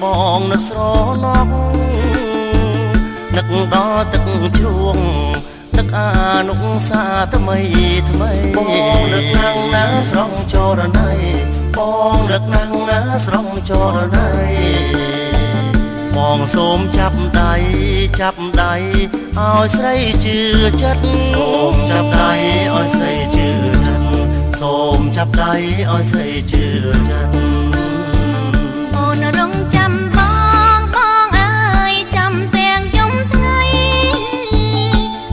បងនឹកស្រណោះនឹកដល់ទឹកជ្រួងនឹកអានុសាថ្មីថ្មីបងនឹកណាំងណាស្រងចរណៃបងនឹកណាំងណាស្រងចរណៃបងសូមចាប់ដៃឲ្យស្រីជឿចិត្តសូមចាប់ដៃឲ្យស្រីជឿចិត្តសូមចាប់ដៃឲ្យស្រីជឿចិត្តអូនរងចាំបងអើយចាំទាំងយំថ្ងៃ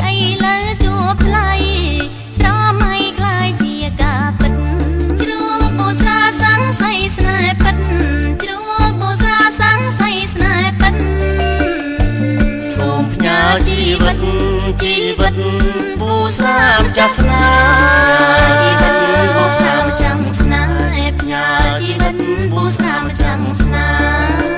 អីលើជួបថ្លៃស្រមៃខ្លាយជាការពិតជ្រួលបូសាសាំងសៃស្នេហ៍ពិតជ្រួលបូសាសាំងសៃស្នេហ៍ពិតសូមផ្ញើជីវិតបូស្រាមចាស់ស្នេហ៍ជីវិតបូស្រាមចាំស្នេហ៍ផ្ញើជីវិតបូស្រាមចាំស្នេហ៍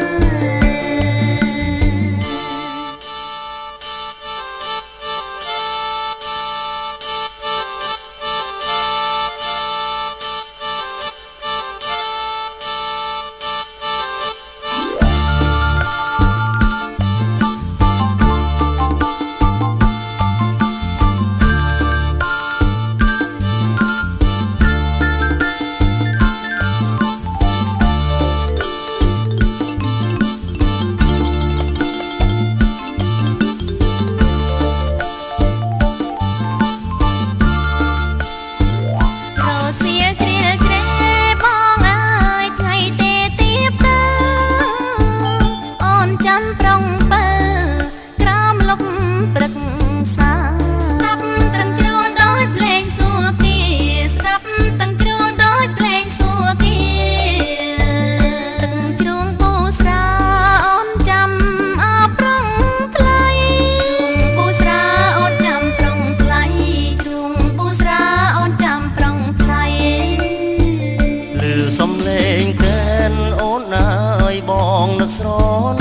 សំលេងកែនអូនអើយបងនឹកស្រ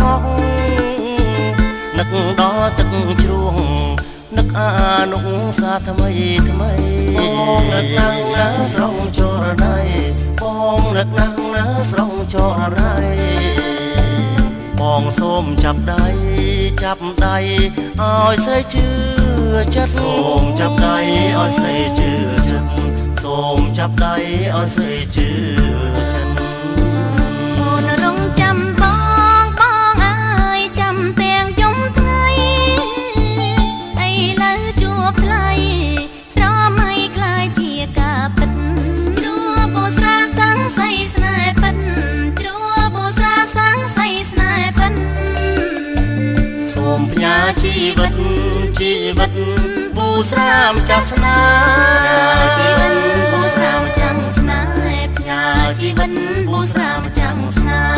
ណោះនឹកដល់ទឹកជ្រួងនឹកអានុសាថ្មីថ្មីបងនឹកណាំងណាស្រងចរណៃបងនឹកណាំងណាស្រងចរណៃបងសូមចាប់ដៃឲ្យស្រីជឿចិត្តសូមចាប់ដៃឲ្យស្រីជឿចិត្តសូមចាប់ដៃឲ្យស្រីជឿចិត្តអូនរងចាំបងអើយចាំទាំងយំថ្ងៃអីលើជួបថ្លៃស្រមៃខ្លាយជាការពិតជ្រួលបូស្រាសាំងសៃស្នេហ៍ពិតជ្រួលបូស្រាសាំងសៃស្នេហ៍ពិតសូមផ្ញើជីវិតបូស្រាមចាស់ស្នេហ៍ជីវិតបូស្រាមចាំស្នេហ៍ផ្ញើជីវិតបូស្រាមចាំស្នេហ៍